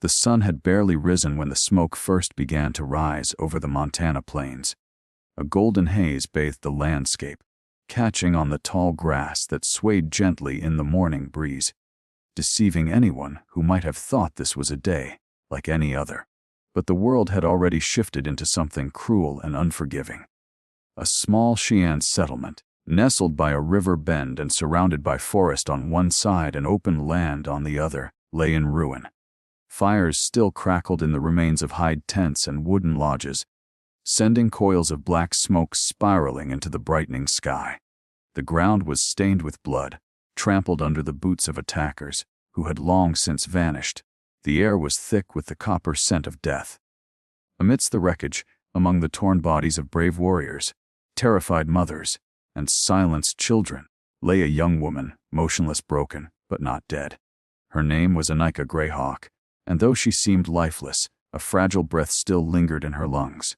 The sun had barely risen when the smoke first began to rise over the Montana plains. A golden haze bathed the landscape, catching on the tall grass that swayed gently in the morning breeze, deceiving anyone who might have thought this was a day like any other. But the world had already shifted into something cruel and unforgiving. A small Cheyenne settlement, nestled by a river bend and surrounded by forest on one side and open land on the other, lay in ruin. Fires still crackled in the remains of hide tents and wooden lodges, sending coils of black smoke spiraling into the brightening sky. The ground was stained with blood, trampled under the boots of attackers who had long since vanished. The air was thick with the copper scent of death. Amidst the wreckage, among the torn bodies of brave warriors, terrified mothers, and silenced children, lay a young woman, motionless, broken, but not dead. Her name was Anika Greyhawk, and though she seemed lifeless, a fragile breath still lingered in her lungs.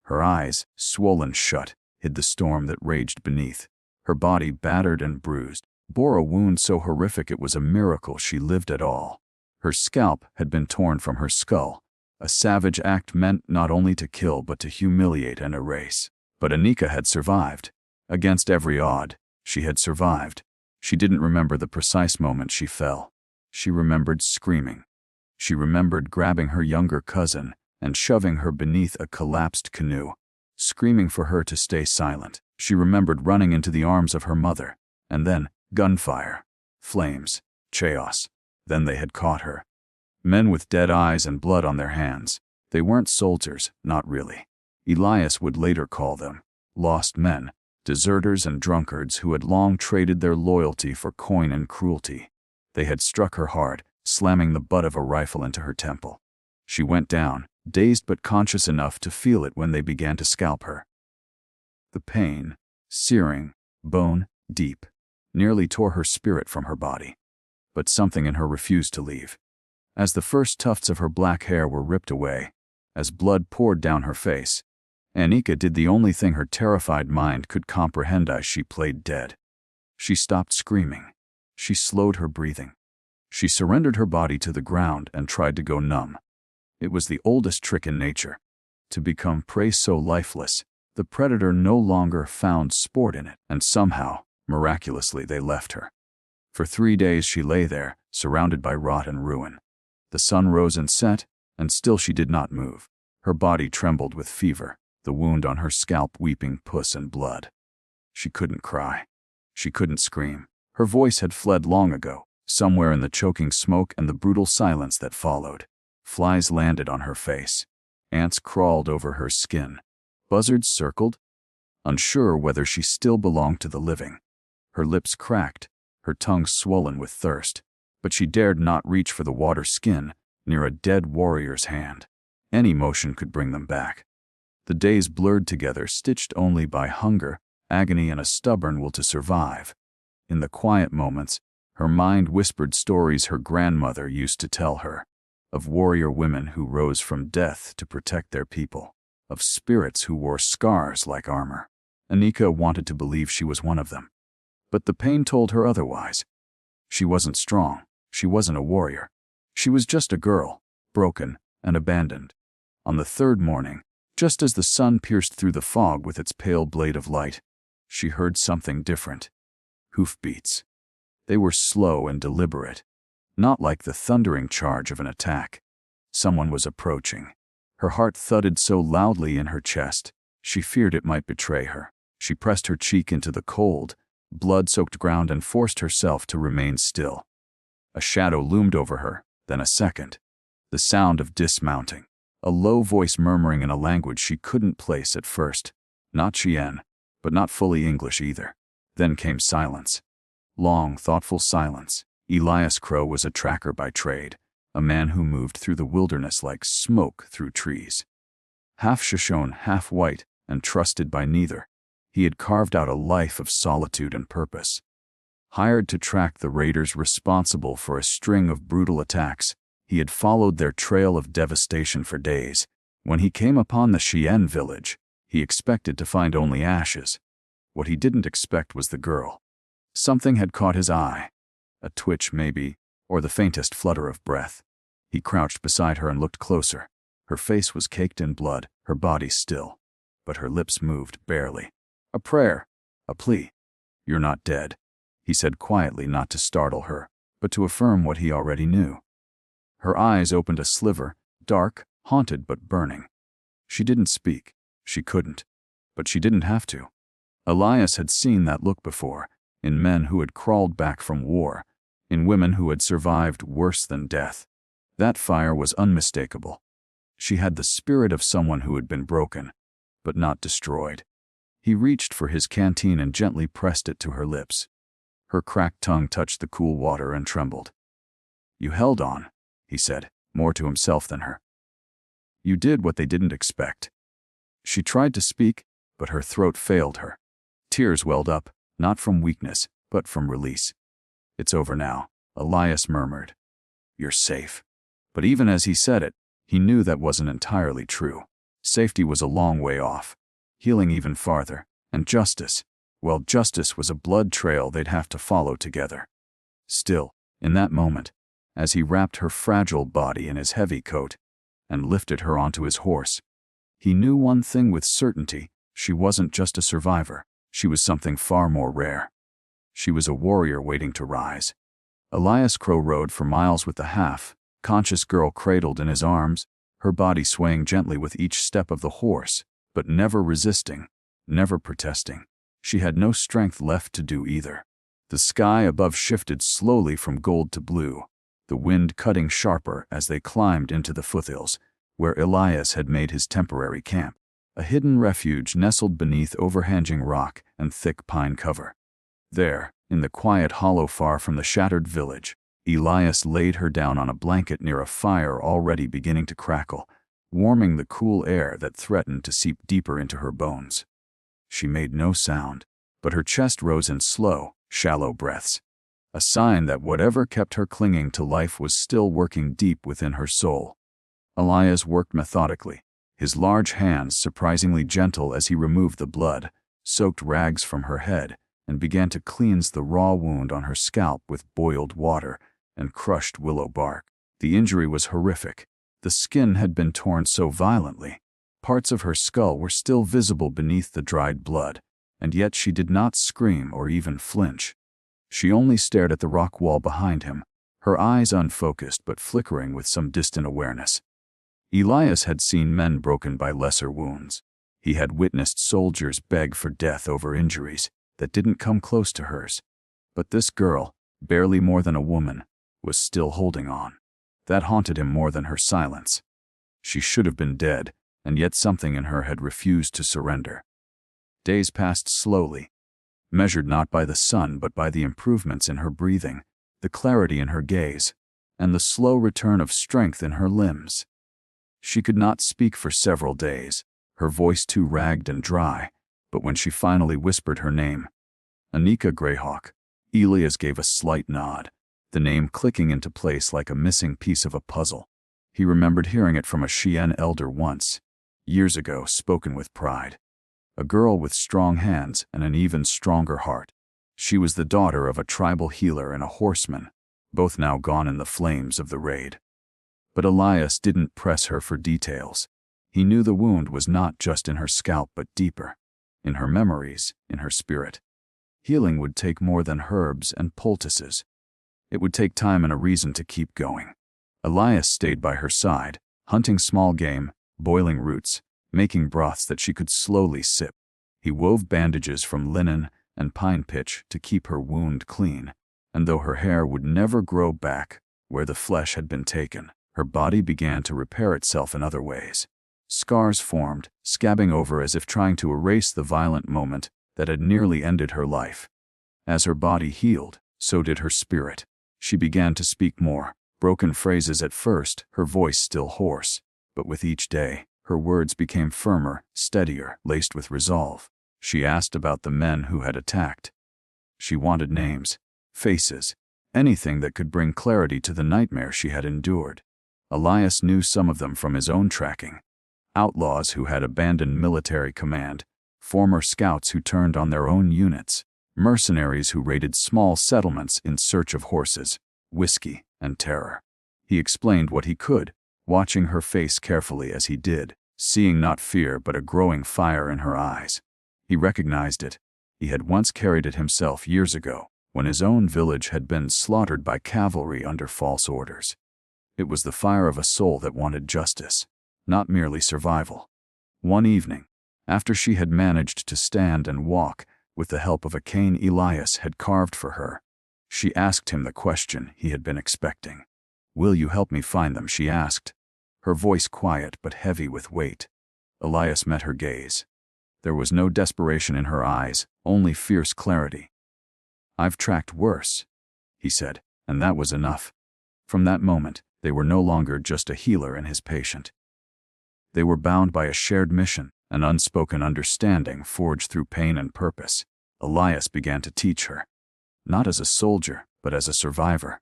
Her eyes, swollen shut, hid the storm that raged beneath. Her body, battered and bruised, bore a wound so horrific it was a miracle she lived at all. Her scalp had been torn from her skull, a savage act meant not only to kill but to humiliate and erase. But Anika had survived. Against every odd, she had survived. She didn't remember the precise moment she fell. She remembered screaming. She remembered grabbing her younger cousin and shoving her beneath a collapsed canoe, screaming for her to stay silent. She remembered running into the arms of her mother, and then gunfire, flames, chaos. Then they had caught her. Men with dead eyes and blood on their hands. They weren't soldiers, not really. Elias would later call them lost men, deserters and drunkards who had long traded their loyalty for coin and cruelty. They had struck her hard, slamming the butt of a rifle into her temple. She went down, dazed but conscious enough to feel it when they began to scalp her. The pain, searing, bone deep, nearly tore her spirit from her body. But something in her refused to leave. As the first tufts of her black hair were ripped away, as blood poured down her face, Anika did the only thing her terrified mind could comprehend as she played dead. She stopped screaming. She slowed her breathing. She surrendered her body to the ground and tried to go numb. It was the oldest trick in nature. To become prey so lifeless, the predator no longer found sport in it, and somehow, miraculously, they left her. For 3 days she lay there, surrounded by rot and ruin. The sun rose and set, and still she did not move. Her body trembled with fever, the wound on her scalp weeping pus and blood. She couldn't cry. She couldn't scream. Her voice had fled long ago, somewhere in the choking smoke and the brutal silence that followed. Flies landed on her face. Ants crawled over her skin. Buzzards circled, unsure whether she still belonged to the living. Her lips cracked, her tongue swollen with thirst, but she dared not reach for the water skin near a dead warrior's hand. Any motion could bring them back. The days blurred together, stitched only by hunger, agony, and a stubborn will to survive. In the quiet moments, her mind whispered stories her grandmother used to tell her, of warrior women who rose from death to protect their people, of spirits who wore scars like armor. Anika wanted to believe she was one of them. But the pain told her otherwise. She wasn't strong. She wasn't a warrior. She was just a girl, broken and abandoned. On the third morning, just as the sun pierced through the fog with its pale blade of light, she heard something different. Hoofbeats. They were slow and deliberate, not like the thundering charge of an attack. Someone was approaching. Her heart thudded so loudly in her chest, she feared it might betray her. She pressed her cheek into the cold, blood-soaked ground and forced herself to remain still. A shadow loomed over her, then a second. The sound of dismounting. A low voice murmuring in a language she couldn't place at first. Not Cheyenne, but not fully English either. Then came silence. Long, thoughtful silence. Elias Crowe was a tracker by trade, a man who moved through the wilderness like smoke through trees. Half Shoshone, half white, and trusted by neither, he had carved out a life of solitude and purpose. Hired to track the raiders responsible for a string of brutal attacks, he had followed their trail of devastation for days. When he came upon the Cheyenne village, he expected to find only ashes. What he didn't expect was the girl. Something had caught his eye. A twitch maybe, or the faintest flutter of breath. He crouched beside her and looked closer. Her face was caked in blood, her body still. But her lips moved barely. A prayer. A plea. "You're not dead," he said quietly, not to startle her, but to affirm what he already knew. Her eyes opened a sliver, dark, haunted but burning. She didn't speak. She couldn't. But she didn't have to. Elias had seen that look before, in men who had crawled back from war, in women who had survived worse than death. That fire was unmistakable. She had the spirit of someone who had been broken, but not destroyed. He reached for his canteen and gently pressed it to her lips. Her cracked tongue touched the cool water and trembled. "You held on," he said, more to himself than her. "You did what they didn't expect." She tried to speak, but her throat failed her. Tears welled up, not from weakness, but from release. "It's over now," Elias murmured. "You're safe." But even as he said it, he knew that wasn't entirely true. Safety was a long way off. Healing even farther. And justice, well, justice was a blood trail they'd have to follow together. Still, in that moment, as he wrapped her fragile body in his heavy coat and lifted her onto his horse, he knew one thing with certainty: she wasn't just a survivor. She was something far more rare. She was a warrior waiting to rise. Elias Crowe rode for miles with the half-conscious girl cradled in his arms, her body swaying gently with each step of the horse, but never resisting, never protesting. She had no strength left to do either. The sky above shifted slowly from gold to blue, the wind cutting sharper as they climbed into the foothills, where Elias had made his temporary camp, a hidden refuge nestled beneath overhanging rock and thick pine cover. There, in the quiet hollow far from the shattered village, Elias laid her down on a blanket near a fire already beginning to crackle, warming the cool air that threatened to seep deeper into her bones. She made no sound, but her chest rose in slow, shallow breaths, a sign that whatever kept her clinging to life was still working deep within her soul. Elias worked methodically, his large hands surprisingly gentle as he removed the blood-soaked rags from her head and began to cleanse the raw wound on her scalp with boiled water and crushed willow bark. The injury was horrific. The skin had been torn so violently. Parts of her skull were still visible beneath the dried blood, and yet she did not scream or even flinch. She only stared at the rock wall behind him, her eyes unfocused but flickering with some distant awareness. Elias had seen men broken by lesser wounds. He had witnessed soldiers beg for death over injuries that didn't come close to hers. But this girl, barely more than a woman, was still holding on. That haunted him more than her silence. She should have been dead, and yet something in her had refused to surrender. Days passed slowly, measured not by the sun but by the improvements in her breathing, the clarity in her gaze, and the slow return of strength in her limbs. She could not speak for several days, her voice too ragged and dry, but when she finally whispered her name, Anika Greyhawk, Elias gave a slight nod, the name clicking into place like a missing piece of a puzzle. He remembered hearing it from a Cheyenne elder once, years ago, spoken with pride. A girl with strong hands and an even stronger heart. She was the daughter of a tribal healer and a horseman, both now gone in the flames of the raid. But Elias didn't press her for details. He knew the wound was not just in her scalp but deeper, in her memories, in her spirit. Healing would take more than herbs and poultices. It would take time and a reason to keep going. Elias stayed by her side, hunting small game, boiling roots, making broths that she could slowly sip. He wove bandages from linen and pine pitch to keep her wound clean, and though her hair would never grow back where the flesh had been taken, her body began to repair itself in other ways. Scars formed, scabbing over as if trying to erase the violent moment that had nearly ended her life. As her body healed, so did her spirit. She began to speak more, broken phrases at first, her voice still hoarse, but with each day, her words became firmer, steadier, laced with resolve. She asked about the men who had attacked. She wanted names, faces, anything that could bring clarity to the nightmare she had endured. Elias knew some of them from his own tracking. Outlaws who had abandoned military command, former scouts who turned on their own units, mercenaries who raided small settlements in search of horses, whiskey, and terror. He explained what he could, watching her face carefully as he did, seeing not fear but a growing fire in her eyes. He recognized it. He had once carried it himself years ago, when his own village had been slaughtered by cavalry under false orders. It was the fire of a soul that wanted justice, not merely survival. One evening, after she had managed to stand and walk with the help of a cane Elias had carved for her, she asked him the question he had been expecting. "Will you help me find them?" she asked, her voice quiet but heavy with weight. Elias met her gaze. There was no desperation in her eyes, only fierce clarity. "I've tracked worse," he said, and that was enough. From that moment, they were no longer just a healer and his patient. They were bound by a shared mission, an unspoken understanding forged through pain and purpose. Elias began to teach her, not as a soldier, but as a survivor.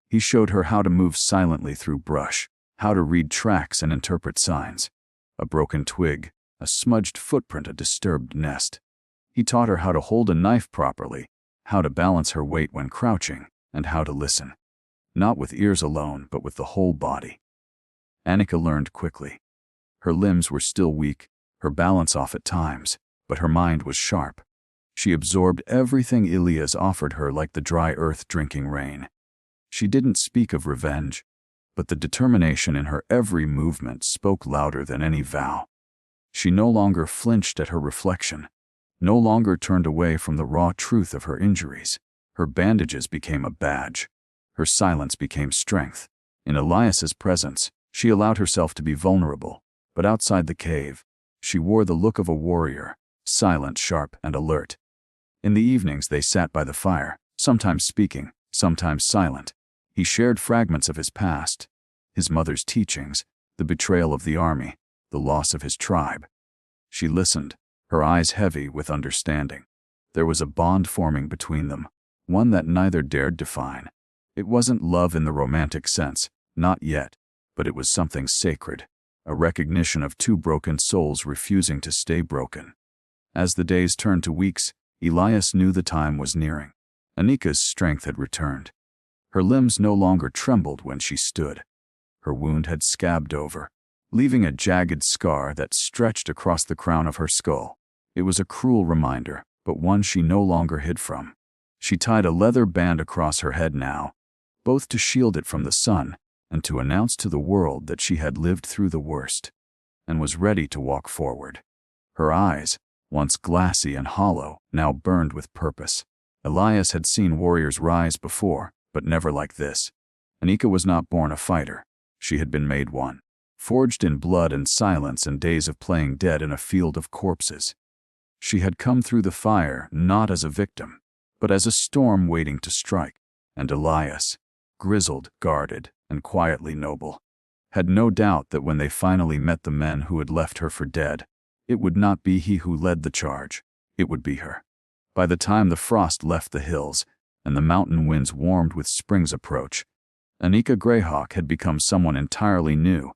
He showed her how to move silently through brush, how to read tracks and interpret signs. A broken twig, a smudged footprint, a disturbed nest. He taught her how to hold a knife properly, how to balance her weight when crouching, and how to listen. Not with ears alone, but with the whole body. Anika learned quickly. Her limbs were still weak, her balance off at times, but her mind was sharp. She absorbed everything Elias offered her like the dry earth drinking rain. She didn't speak of revenge, but the determination in her every movement spoke louder than any vow. She no longer flinched at her reflection, no longer turned away from the raw truth of her injuries. Her bandages became a badge. Her silence became strength. In Elias's presence, she allowed herself to be vulnerable, but outside the cave, she wore the look of a warrior, silent, sharp, and alert. In the evenings they sat by the fire, sometimes speaking, sometimes silent. He shared fragments of his past, his mother's teachings, the betrayal of the army, the loss of his tribe. She listened, her eyes heavy with understanding. There was a bond forming between them, one that neither dared define. It wasn't love in the romantic sense, not yet, but it was something sacred, a recognition of two broken souls refusing to stay broken. As the days turned to weeks, Elias knew the time was nearing. Anika's strength had returned. Her limbs no longer trembled when she stood. Her wound had scabbed over, leaving a jagged scar that stretched across the crown of her skull. It was a cruel reminder, but one she no longer hid from. She tied a leather band across her head now, both to shield it from the sun and to announce to the world that she had lived through the worst and was ready to walk forward. Her eyes, once glassy and hollow, now burned with purpose. Elias had seen warriors rise before, but never like this. Anika was not born a fighter. She had been made one, forged in blood and silence and days of playing dead in a field of corpses. She had come through the fire not as a victim, but as a storm waiting to strike. And Elias, grizzled, guarded, and quietly noble, had no doubt that when they finally met the men who had left her for dead, it would not be he who led the charge, it would be her. By the time the frost left the hills and the mountain winds warmed with spring's approach, Anika Greyhawk had become someone entirely new,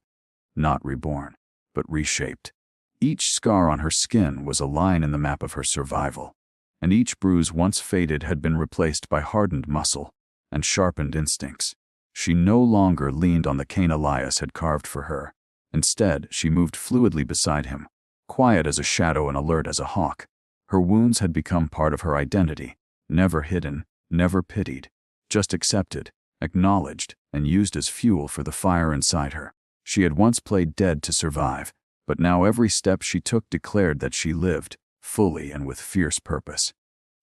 not reborn, but reshaped. Each scar on her skin was a line in the map of her survival, and each bruise once faded had been replaced by hardened muscle and sharpened instincts. She no longer leaned on the cane Elias had carved for her. Instead, she moved fluidly beside him, quiet as a shadow and alert as a hawk. Her wounds had become part of her identity, never hidden, never pitied, just accepted, acknowledged, and used as fuel for the fire inside her. She had once played dead to survive, but now every step she took declared that she lived, fully and with fierce purpose.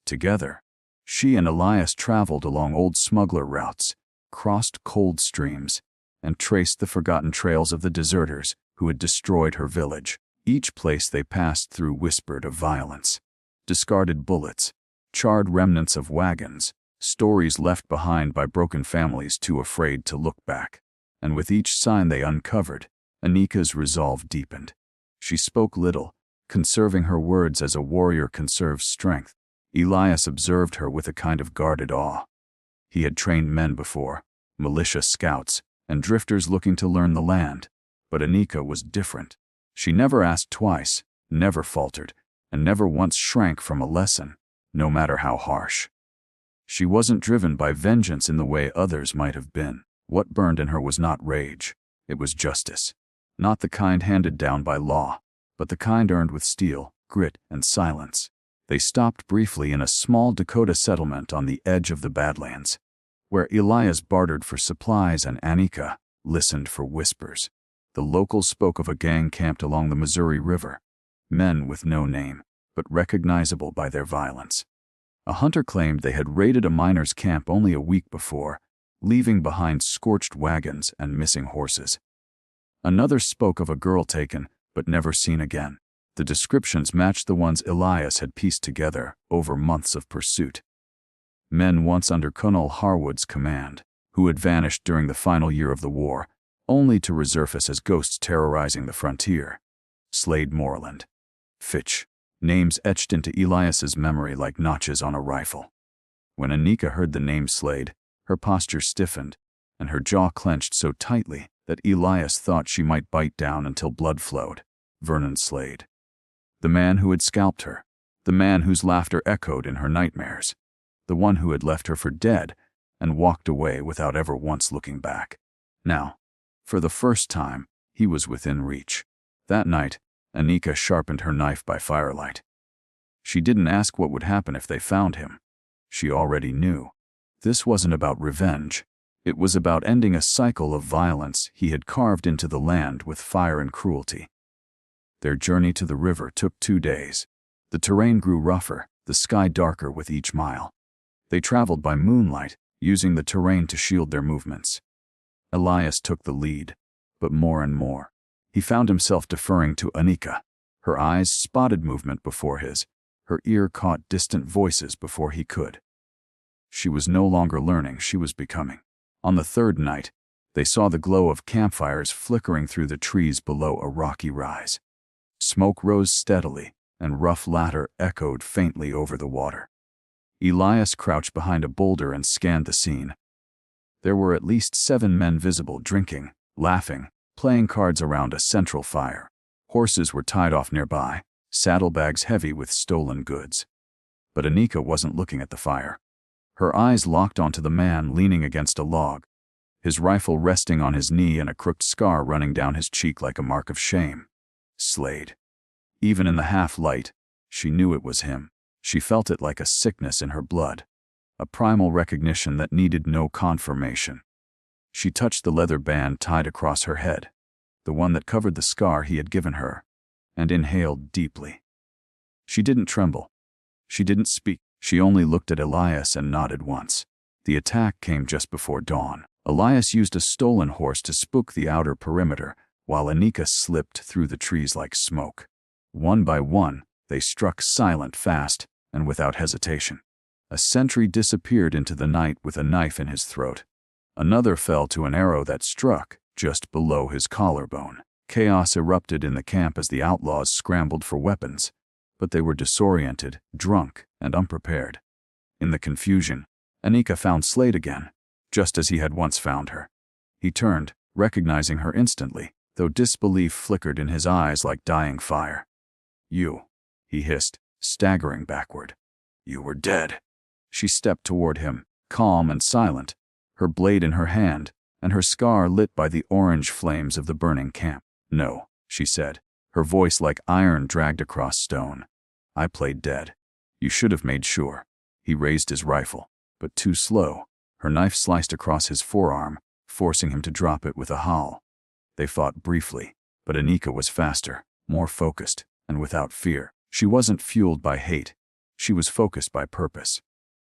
Together, she and Elias traveled along old smuggler routes, crossed cold streams, and traced the forgotten trails of the deserters who had destroyed her village. Each place they passed through whispered of violence, discarded bullets, charred remnants of wagons, stories left behind by broken families too afraid to look back. And with each sign they uncovered, Anika's resolve deepened. She spoke little, conserving her words as a warrior conserves strength. Elias observed her with a kind of guarded awe. He had trained men before, militia scouts, and drifters looking to learn the land. But Anika was different. She never asked twice, never faltered, and never once shrank from a lesson, no matter how harsh. She wasn't driven by vengeance in the way others might have been. What burned in her was not rage, it was justice. Not the kind handed down by law, but the kind earned with steel, grit, and silence. They stopped briefly in a small Dakota settlement on the edge of the Badlands, where Elias bartered for supplies and Anika listened for whispers. The locals spoke of a gang camped along the Missouri River, men with no name, but recognizable by their violence. A hunter claimed they had raided a miner's camp only a week before, leaving behind scorched wagons and missing horses. Another spoke of a girl taken, but never seen again. The descriptions matched the ones Elias had pieced together over months of pursuit. Men once under Colonel Harwood's command, who had vanished during the final year of the war, only to resurface as ghosts terrorizing the frontier. Slade Moreland. Fitch. Names etched into Elias's memory like notches on a rifle. When Anika heard the name Slade, her posture stiffened, and her jaw clenched so tightly that Elias thought she might bite down until blood flowed. Vernon Slade. The man who had scalped her. The man whose laughter echoed in her nightmares. The one who had left her for dead and walked away without ever once looking back. Now, for the first time, he was within reach. That night, Anika sharpened her knife by firelight. She didn't ask what would happen if they found him. She already knew. This wasn't about revenge. It was about ending a cycle of violence he had carved into the land with fire and cruelty. Their journey to the river took 2 days. The terrain grew rougher, the sky darker with each mile. They traveled by moonlight, using the terrain to shield their movements. Elias took the lead, but more and more, he found himself deferring to Anika. Her eyes spotted movement before his, her ear caught distant voices before he could. She was no longer learning, she was becoming. On the third night, they saw the glow of campfires flickering through the trees below a rocky rise. Smoke rose steadily, and rough laughter echoed faintly over the water. Elias crouched behind a boulder and scanned the scene. There were at least 7 men visible, drinking, laughing, playing cards around a central fire. Horses were tied off nearby, saddlebags heavy with stolen goods. But Anika wasn't looking at the fire. Her eyes locked onto the man leaning against a log, his rifle resting on his knee and a crooked scar running down his cheek like a mark of shame. Slade. Even in the half-light, she knew it was him. She felt it like a sickness in her blood, a primal recognition that needed no confirmation. She touched the leather band tied across her head, the one that covered the scar he had given her, and inhaled deeply. She didn't tremble. She didn't speak. She only looked at Elias and nodded once. The attack came just before dawn. Elias used a stolen horse to spook the outer perimeter, while Anika slipped through the trees like smoke. One by one, they struck silent, fast, and without hesitation. A sentry disappeared into the night with a knife in his throat. Another fell to an arrow that struck just below his collarbone. Chaos erupted in the camp as the outlaws scrambled for weapons, but they were disoriented, drunk, and unprepared. In the confusion, Anika found Slade again, just as he had once found her. He turned, recognizing her instantly, though disbelief flickered in his eyes like dying fire. "You," he hissed, staggering backward. "You were dead." She stepped toward him, calm and silent, her blade in her hand, and her scar lit by the orange flames of the burning camp. "No," she said, her voice like iron dragged across stone. "I played dead. You should have made sure." He raised his rifle, but too slow. Her knife sliced across his forearm, forcing him to drop it with a howl. They fought briefly, but Anika was faster, more focused, and without fear. She wasn't fueled by hate. She was focused by purpose.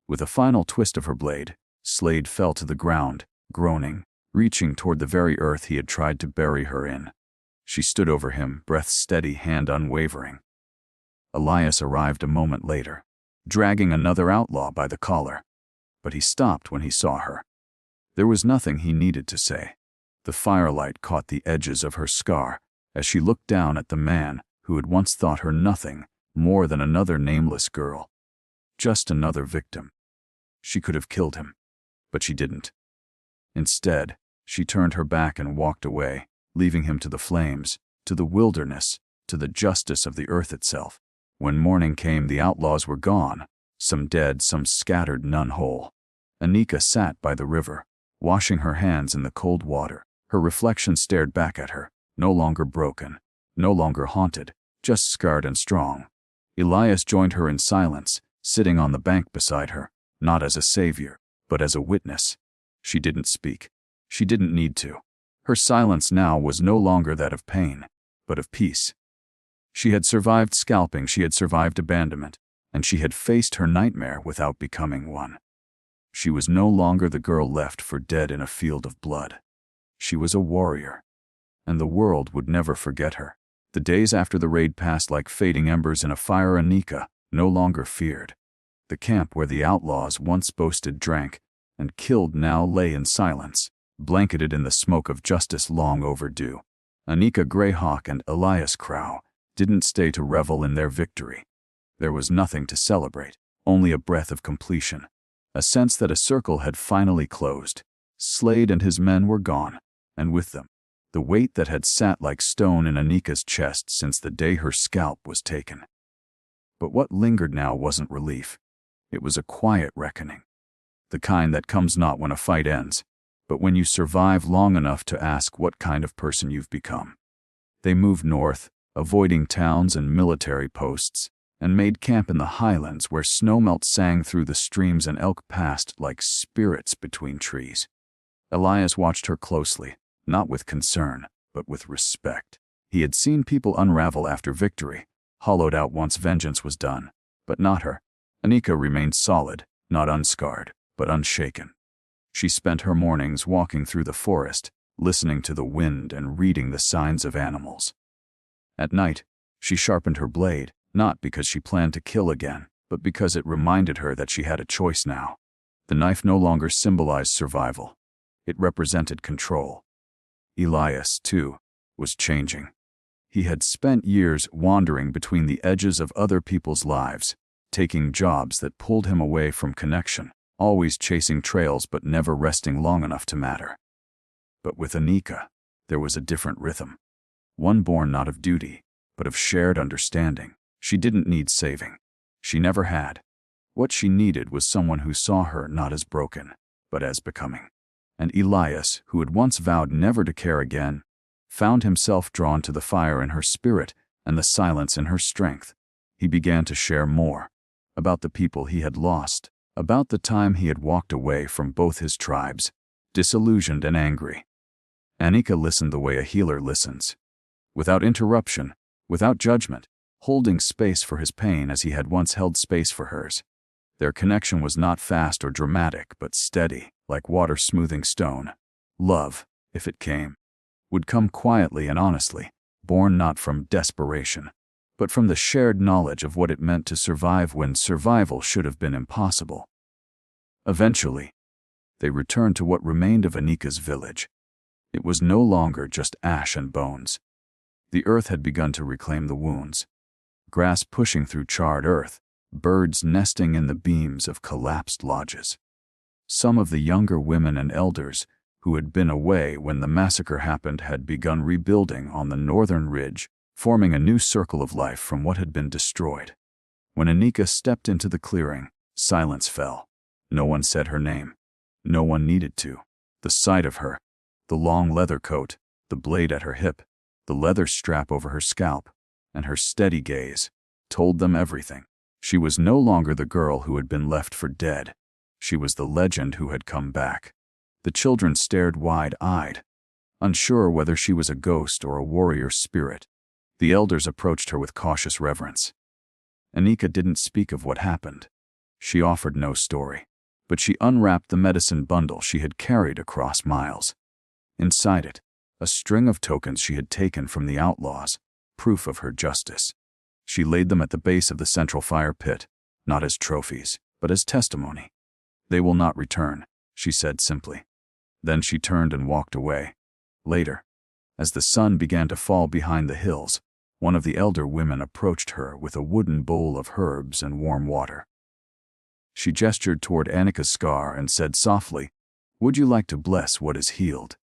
With a final twist of her blade, Slade fell to the ground, groaning, reaching toward the very earth he had tried to bury her in. She stood over him, breath steady, hand unwavering. Elias arrived a moment later, dragging another outlaw by the collar. But he stopped when he saw her. There was nothing he needed to say. The firelight caught the edges of her scar as she looked down at the man who had once thought her nothing more than another nameless girl. Just another victim. She could have killed him, but she didn't. Instead, she turned her back and walked away, leaving him to the flames, to the wilderness, to the justice of the earth itself. When morning came, the outlaws were gone, some dead, some scattered, none whole. Anika sat by the river, washing her hands in the cold water. Her reflection stared back at her, no longer broken, no longer haunted, just scarred and strong. Elias joined her in silence, sitting on the bank beside her, not as a savior, but as a witness. She didn't speak. She didn't need to. Her silence now was no longer that of pain, but of peace. She had survived scalping, she had survived abandonment, and she had faced her nightmare without becoming one. She was no longer the girl left for dead in a field of blood. She was a warrior, and the world would never forget her. The days after the raid passed like fading embers in a fire Anika no longer feared. The camp where the outlaws once boasted drank and killed now lay in silence, blanketed in the smoke of justice long overdue. Anika Greyhawk and Elias Crowe didn't stay to revel in their victory. There was nothing to celebrate, only a breath of completion, a sense that a circle had finally closed. Slade and his men were gone, and with them, the weight that had sat like stone in Anika's chest since the day her scalp was taken. But what lingered now wasn't relief. It was a quiet reckoning. The kind that comes not when a fight ends, but when you survive long enough to ask what kind of person you've become. They moved north, avoiding towns and military posts, and made camp in the highlands where snowmelt sang through the streams and elk passed like spirits between trees. Elias watched her closely, not with concern, but with respect. He had seen people unravel after victory, hollowed out once vengeance was done, but not her. Anika remained solid, not unscarred, but unshaken. She spent her mornings walking through the forest, listening to the wind and reading the signs of animals. At night, she sharpened her blade, not because she planned to kill again, but because it reminded her that she had a choice now. The knife no longer symbolized survival. It represented control. Elias, too, was changing. He had spent years wandering between the edges of other people's lives, taking jobs that pulled him away from connection, always chasing trails but never resting long enough to matter. But with Anika, there was a different rhythm. One born not of duty, but of shared understanding. She didn't need saving. She never had. What she needed was someone who saw her not as broken, but as becoming. And Elias, who had once vowed never to care again, found himself drawn to the fire in her spirit and the silence in her strength. He began to share more about the people he had lost, about the time he had walked away from both his tribes, disillusioned and angry. Anika listened the way a healer listens, without interruption, without judgment, holding space for his pain as he had once held space for hers. Their connection was not fast or dramatic, but steady, like water smoothing stone. Love, if it came, would come quietly and honestly, born not from desperation, but from the shared knowledge of what it meant to survive when survival should have been impossible. Eventually, they returned to what remained of Anika's village. It was no longer just ash and bones. The earth had begun to reclaim the wounds. Grass pushing through charred earth, birds nesting in the beams of collapsed lodges. Some of the younger women and elders who had been away when the massacre happened had begun rebuilding on the northern ridge, forming a new circle of life from what had been destroyed. When Anika stepped into the clearing, silence fell. No one said her name. No one needed to. The sight of her, the long leather coat, the blade at her hip, the leather strap over her scalp, and her steady gaze, told them everything. She was no longer the girl who had been left for dead. She was the legend who had come back. The children stared wide-eyed, unsure whether she was a ghost or a warrior spirit. The elders approached her with cautious reverence. Anika didn't speak of what happened. She offered no story, but she unwrapped the medicine bundle she had carried across miles. Inside it, a string of tokens she had taken from the outlaws, proof of her justice. She laid them at the base of the central fire pit, not as trophies, but as testimony. "They will not return," she said simply. Then she turned and walked away. Later, as the sun began to fall behind the hills, one of the elder women approached her with a wooden bowl of herbs and warm water. She gestured toward Anika's scar and said softly, "Would you like to bless what is healed?"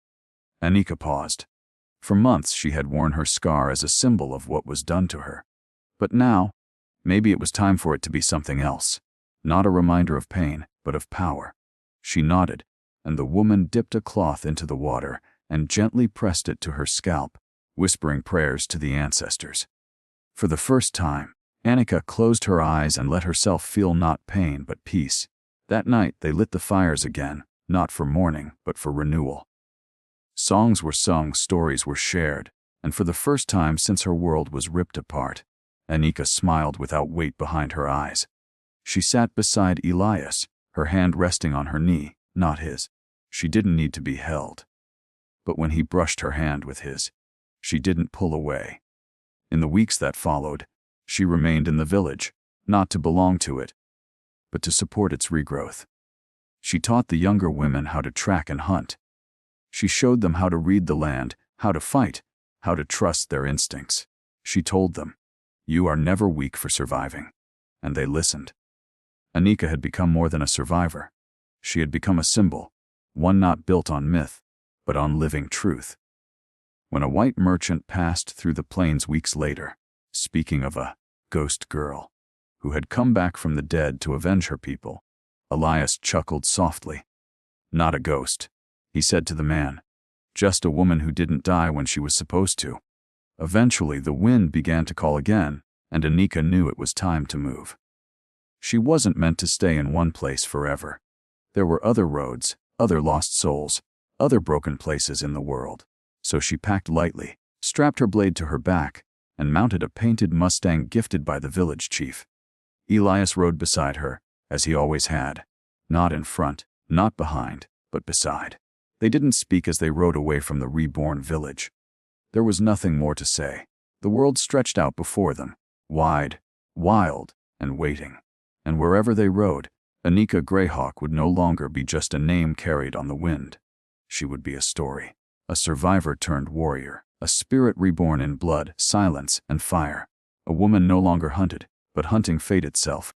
Anika paused. For months she had worn her scar as a symbol of what was done to her. But now, maybe it was time for it to be something else. Not a reminder of pain, but of power. She nodded, and the woman dipped a cloth into the water and gently pressed it to her scalp, whispering prayers to the ancestors. For the first time, Anika closed her eyes and let herself feel not pain but peace. That night they lit the fires again, not for mourning but for renewal. Songs were sung, stories were shared, and for the first time since her world was ripped apart, Anika smiled without weight behind her eyes. She sat beside Elias, her hand resting on her knee, not his. She didn't need to be held. But when he brushed her hand with his, she didn't pull away. In the weeks that followed, she remained in the village, not to belong to it, but to support its regrowth. She taught the younger women how to track and hunt. She showed them how to read the land, how to fight, how to trust their instincts. She told them, "You are never weak for surviving." And they listened. Anika had become more than a survivor. She had become a symbol, one not built on myth, but on living truth. When a white merchant passed through the plains weeks later, speaking of a ghost girl who had come back from the dead to avenge her people, Elias chuckled softly. "Not a ghost," he said to the man. "Just a woman who didn't die when she was supposed to." Eventually the wind began to call again, and Anika knew it was time to move. She wasn't meant to stay in one place forever. There were other roads, other lost souls, other broken places in the world. So she packed lightly, strapped her blade to her back, and mounted a painted Mustang gifted by the village chief. Elias rode beside her, as he always had. Not in front, not behind, but beside. They didn't speak as they rode away from the reborn village. There was nothing more to say. The world stretched out before them, wide, wild, and waiting. And wherever they rode, Anika Greyhawk would no longer be just a name carried on the wind. She would be a story, a survivor turned warrior, a spirit reborn in blood, silence, and fire. A woman no longer hunted, but hunting fate itself,